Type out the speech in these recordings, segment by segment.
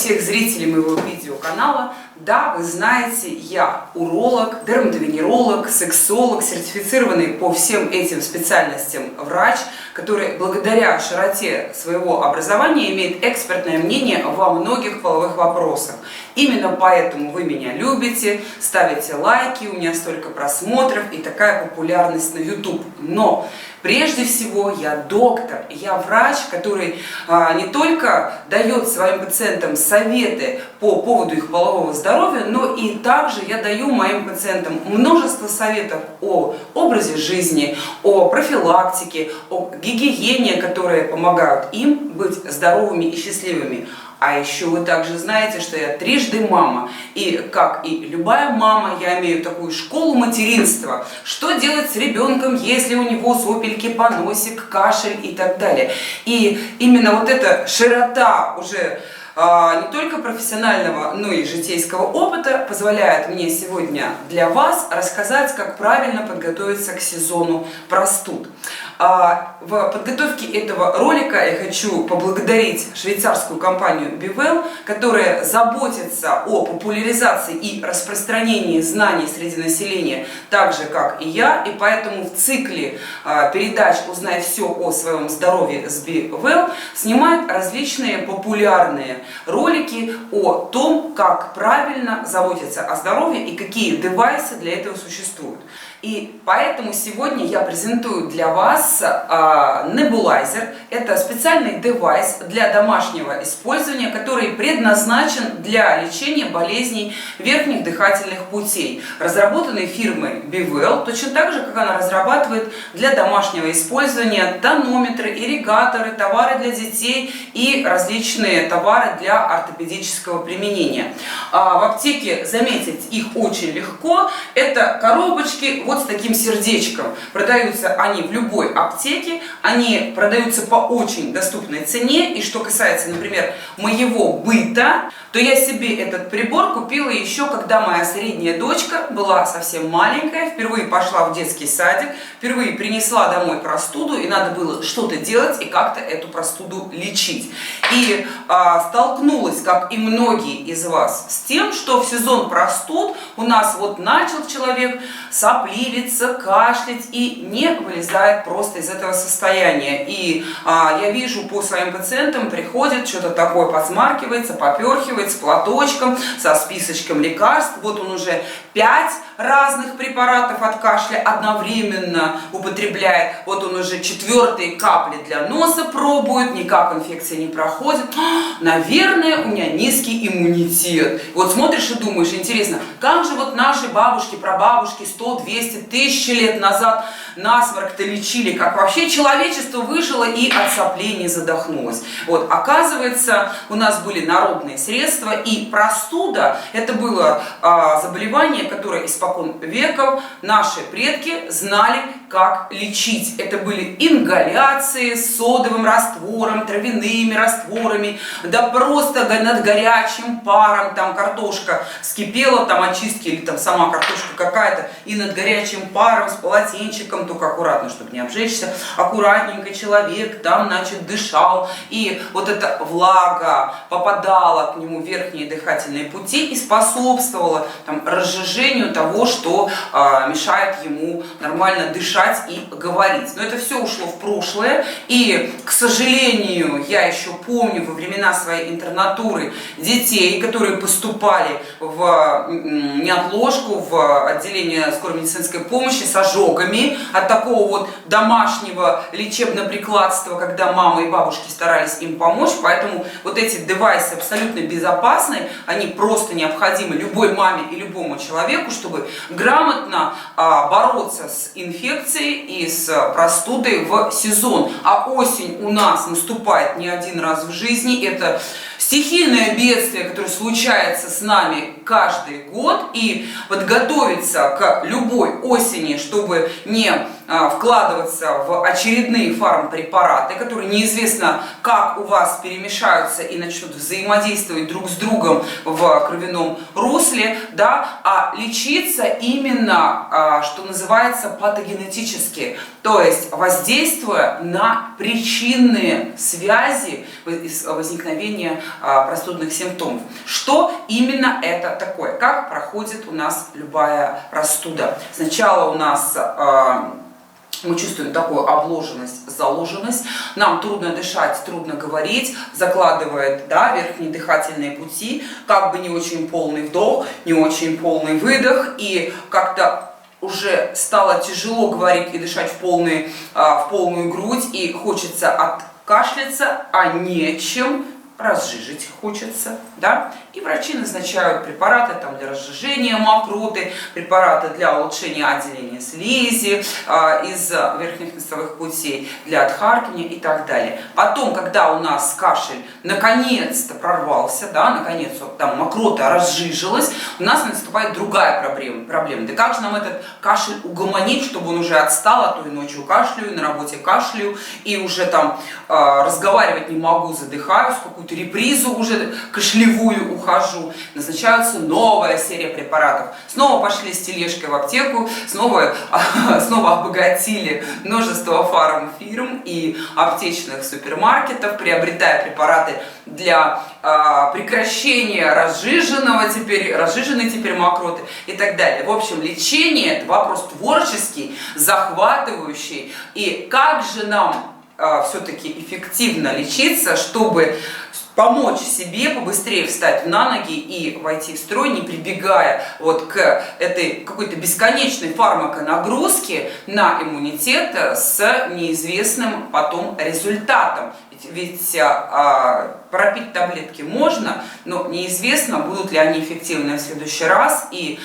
всех зрителей моего видеоканала. Да, вы знаете, я уролог, дерматовенеролог, сексолог, сертифицированный по всем этим специальностям врач, который благодаря широте своего образования имеет экспертное мнение во многих половых вопросах. Именно поэтому вы меня любите, ставите лайки, у меня столько просмотров и такая популярность на YouTube. Но прежде всего я доктор, я врач, который не только дает своим пациентам советы по поводу их полового здоровья, но и также я даю моим пациентам множество советов о образе жизни, о профилактике, о гигиене, которые помогают им быть здоровыми и счастливыми. А еще вы также знаете, что я трижды мама. И как и любая мама, я имею такую школу материнства. Что делать с ребенком, если у него сопельки, поносик, кашель и так далее. И именно вот эта широта уже не только профессионального, но и житейского опыта позволяет мне сегодня для вас рассказать, как правильно подготовиться к сезону простуд. В подготовке этого ролика я хочу поблагодарить швейцарскую компанию BeWell, которая заботится о популяризации и распространении знаний среди населения, так же как и я, и поэтому в цикле передач «Узнай все о своем здоровье с BeWell» снимает различные популярные ролики о том, как правильно заботиться о здоровье и какие девайсы для этого существуют. И поэтому сегодня я презентую для вас небулайзер. Это специальный девайс для домашнего использования, который предназначен для лечения болезней верхних дыхательных путей. Разработанный фирмой BeWell, точно так же, как она разрабатывает для домашнего использования тонометры, ирригаторы, товары для детей и различные товары для ортопедического применения. В аптеке заметить их очень легко. Это коробочки вот с таким сердечком. Продаются они в любой аптеке, они продаются по очень доступной цене. И что касается, например, моего быта, то я себе этот прибор купила еще, когда моя средняя дочка была совсем маленькая, впервые пошла в детский садик, впервые принесла домой простуду, и надо было что-то делать и как-то эту простуду лечить. И столкнулась, как и многие из вас, с тем, что в сезон простуд у нас вот начал человек сопливиться, кашлять и не вылезает просто из этого состояния. И я вижу по своим пациентам, приходит, что-то такое подсмаркивается, поперхивается платочком, со списочком лекарств. Вот он уже 5 разных препаратов от кашля одновременно употребляет. Вот он уже 4-й капли для носа пробует, никак инфекция не проходит. Наверное, у меня низкий иммунитет. Вот смотришь и думаешь, интересно, как же вот наши бабушки, прабабушки 100, 200, 1000 лет назад насморк-то лечили, как вообще человечество выжило и от соплений задохнулось. Вот, оказывается, у нас были народные средства, и простуда – это было заболевание, которое испокон веков наши предки знали, как лечить. Это были ингаляции с содовым раствором, травяными растворами, да просто над горячим паром, там картошка вскипела, там очистки или там сама картошка какая-то, и над горячим паром с полотенчиком, только аккуратно, чтобы не обжечься, аккуратненько человек там, значит, дышал, и вот эта влага попадала к нему в верхние дыхательные пути и способствовала там разжижению того, что мешает ему нормально дышать и говорить. Но это все ушло в прошлое, и, к сожалению, я еще помню во времена своей интернатуры детей, которые поступали в неотложку, в отделение скорой медицинской помощи с ожогами от такого вот домашнего лечебно-прикладства, когда мамы и бабушки старались им помочь. Поэтому вот эти девайсы абсолютно безопасны, они просто необходимы любой маме и любому человеку, чтобы грамотно бороться с инфекцией и с простудой в сезон. А осень у нас наступает не один раз в жизни. Это стихийное бедствие, которое случается с нами каждый год, и подготовиться к любой осени, чтобы не вкладываться в очередные фармпрепараты, которые неизвестно, как у вас перемешаются и начнут взаимодействовать друг с другом в кровяном русле, да, а лечиться именно, что называется, патогенетически, то есть воздействуя на причинные связи возникновения простудных симптомов. Что именно это такое? Как проходит у нас любая простуда? Сначала у нас мы чувствуем такую обложенность, заложенность, нам трудно дышать, трудно говорить, закладывает, да, верхние дыхательные пути, как бы не очень полный вдох, не очень полный выдох, и как-то уже стало тяжело говорить и дышать в полную грудь, и хочется откашляться, а нечем, разжижить хочется, да, и врачи назначают препараты там для разжижения мокроты, препараты для улучшения отделения слизи из верхних носовых путей, для отхаркивания и так далее. Потом, когда у нас кашель наконец-то прорвался, да, наконец вот там мокрота разжижилась, у нас наступает другая проблема. Да как же нам этот кашель угомонить, чтобы он уже отстал, а то и ночью кашляю, на работе кашляю, и уже там разговаривать не могу, задыхаюсь, какую-то репризу уже кашлевую ухожу. Назначается новая серия препаратов. Снова пошли с тележкой в аптеку, снова обогатили множество фармфирм и аптечных супермаркетов, приобретая препараты для прекращения разжиженной теперь мокроты и так далее. В общем, лечение – это вопрос творческий, захватывающий. И как же нам все-таки эффективно лечиться, чтобы помочь себе побыстрее встать на ноги и войти в строй, не прибегая вот к этой какой-то бесконечной фармаконагрузке на иммунитет с неизвестным потом результатом. Ведь пропить таблетки можно, но неизвестно, будут ли они эффективны в следующий раз и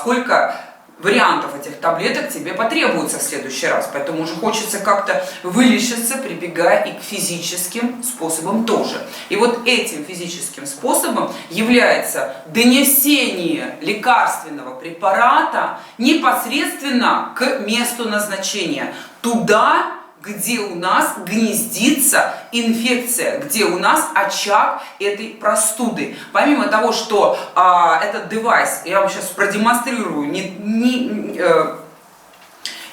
сколько вариантов этих таблеток тебе потребуется в следующий раз. Поэтому уже хочется как-то вылечиться, прибегая и к физическим способам тоже. И вот этим физическим способом является донесение лекарственного препарата непосредственно к месту назначения. Туда, где у нас гнездится инфекция, где у нас очаг этой простуды. Помимо того, что этот девайс, я вам сейчас продемонстрирую,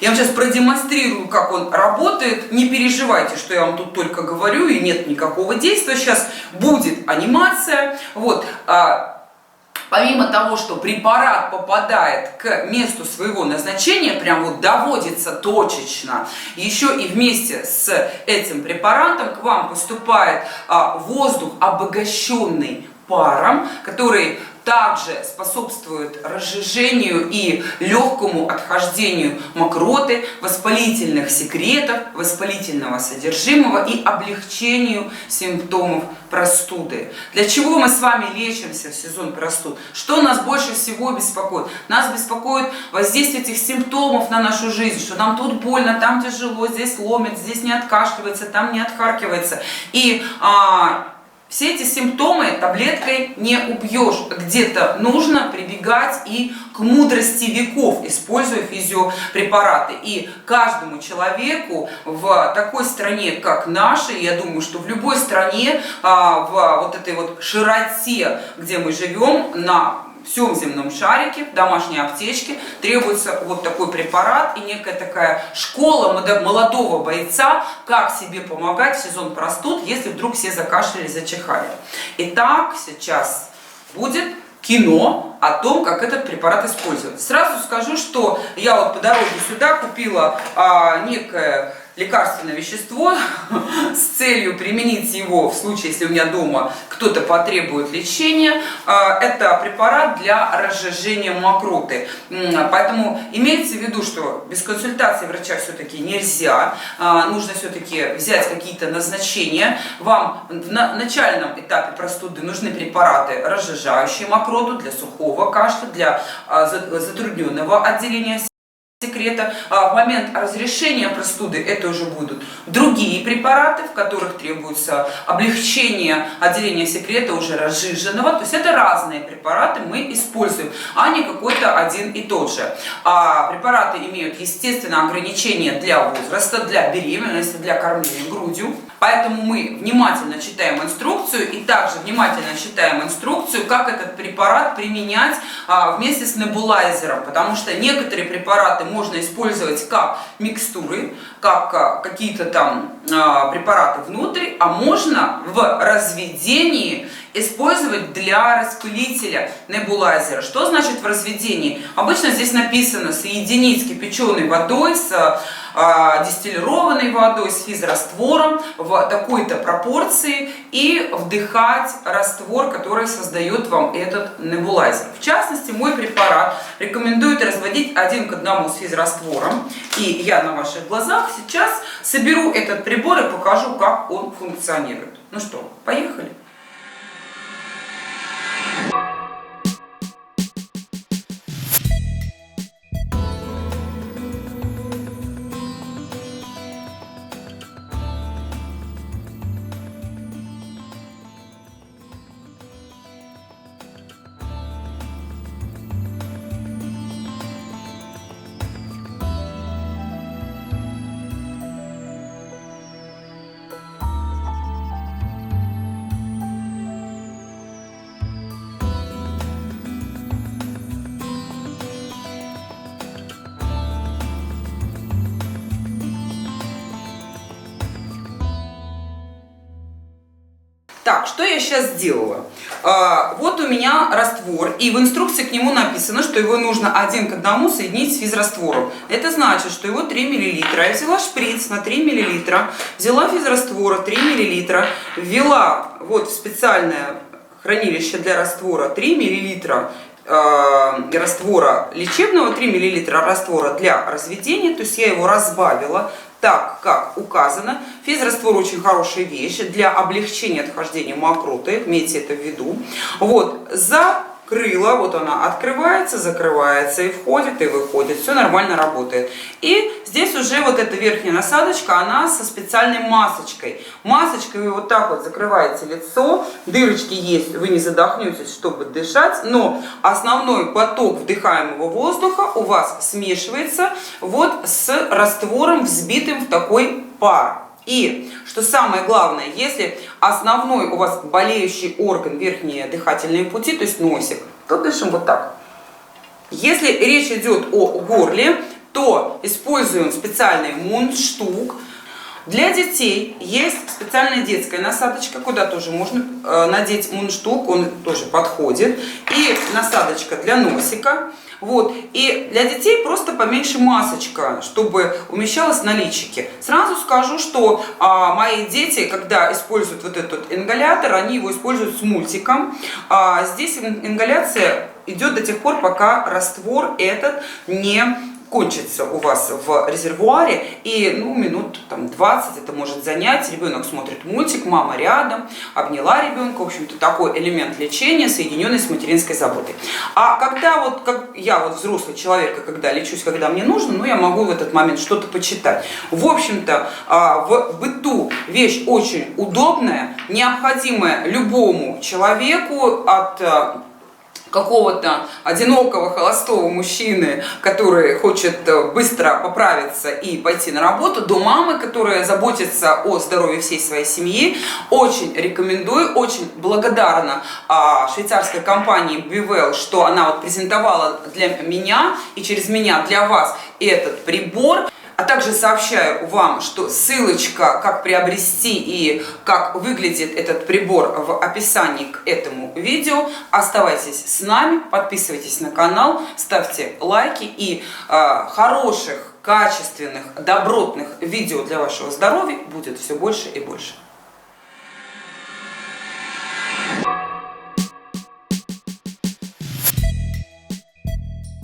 я вам сейчас продемонстрирую, как он работает. Не переживайте, что я вам тут только говорю, и нет никакого действия. Сейчас будет анимация. Вот. Помимо того, что препарат попадает к месту своего назначения, прям вот доводится точечно, еще и вместе с этим препаратом к вам поступает воздух, обогащенный паром, который также способствует разжижению и легкому отхождению мокроты, воспалительных секретов, воспалительного содержимого и облегчению симптомов простуды. Для чего мы с вами лечимся в сезон простуд? Что нас больше всего беспокоит? Нас беспокоит воздействие этих симптомов на нашу жизнь, что нам тут больно, там тяжело, здесь ломит, здесь не откашливается, там не отхаркивается. И все эти симптомы таблеткой не убьешь. Где-то нужно прибегать и к мудрости веков, используя физиопрепараты. И каждому человеку в такой стране, как наша, я думаю, что в любой стране, в вот этой вот широте, где мы живем, на всем земном шарике, в домашней аптечке, требуется вот такой препарат и некая такая школа молодого бойца, как себе помогать в сезон простуд, если вдруг все закашляли, зачихали. Итак, сейчас будет кино о том, как этот препарат использовать. Сразу скажу, что я вот по дороге сюда купила некое лекарственное вещество с целью применить его в случае, если у меня дома кто-то потребует лечения. Это препарат для разжижения мокроты. Поэтому имейте в виду, что без консультации врача все-таки нельзя. Нужно все-таки взять какие-то назначения. Вам на начальном этапе простуды нужны препараты, разжижающие мокроту, для сухого кашля, для затрудненного отделения секрета. В момент разрешения простуды это уже будут другие препараты, в которых требуется облегчение отделения секрета уже разжиженного. То есть это разные препараты мы используем, а не какой-то один и тот же. Препараты имеют, естественно, ограничения для возраста, для беременности, для кормления грудью. Поэтому мы внимательно читаем инструкцию и также внимательно читаем инструкцию, как этот препарат применять вместе с небулайзером, потому что некоторые препараты можно использовать как микстуры, как какие-то там препараты внутрь, а можно в разведении использовать для распылителя небулайзера. Что значит в разведении? Обычно здесь написано соединить с кипяченой водой, с дистиллированной водой, с физраствором в такой-то пропорции и вдыхать раствор, который создает вам этот небулайзер. В частности, мой препарат рекомендует разводить 1 к 1 с физраствором. И я на ваших глазах сейчас соберу этот прибор и покажу, как он функционирует. Ну что, поехали? Так, что я сейчас сделала? Вот у меня раствор, и в инструкции к нему написано, что его нужно 1 к 1 соединить с физраствором. Это значит, что его 3 мл. Я взяла шприц на 3 мл, взяла физраствора 3 мл, ввела вот в специальное хранилище для раствора 3 мл раствора лечебного, 3 мл раствора для разведения, то есть я его разбавила так, как указано. Физраствор очень хорошая вещь для облегчения отхождения мокроты, имейте это в виду. Вот, закрыла, вот она открывается, закрывается и входит, и выходит, все нормально работает. И здесь уже вот эта верхняя насадочка, она со специальной масочкой. Масочкой вы вот так вот закрываете лицо, дырочки есть, вы не задохнетесь, чтобы дышать, но основной поток вдыхаемого воздуха у вас смешивается вот с раствором, взбитым в такой пар. И, что самое главное, если основной у вас болеющий орган, верхние дыхательные пути, то есть носик, то дышим вот так. Если речь идет о горле, то используем специальный мундштук. Для детей есть специальная детская насадочка, куда тоже можно надеть мундштук, он тоже подходит. И насадочка для носика. Вот. И для детей просто поменьше масочка, чтобы умещалась на личике. Сразу скажу, что мои дети, когда используют вот этот ингалятор, они его используют с мультиком. Здесь ингаляция идет до тех пор, пока раствор этот не кончится у вас в резервуаре, и минут 20 это может занять. Ребенок смотрит мультик, мама рядом, обняла ребенка. В общем-то, такой элемент лечения, соединенный с материнской заботой. А когда как я взрослый человек, когда лечусь, когда мне нужно, я могу в этот момент что-то почитать. В общем-то, в быту вещь очень удобная, необходимая любому человеку, от какого-то одинокого холостого мужчины, который хочет быстро поправиться и пойти на работу, до мамы, которая заботится о здоровье всей своей семьи. Очень рекомендую, очень благодарна швейцарской компании Bivelle, что она презентовала для меня и через меня для вас этот прибор. А также сообщаю вам, что ссылочка, как приобрести и как выглядит этот прибор, в описании к этому видео. Оставайтесь с нами, подписывайтесь на канал, ставьте лайки, и хороших, качественных, добротных видео для вашего здоровья будет все больше и больше.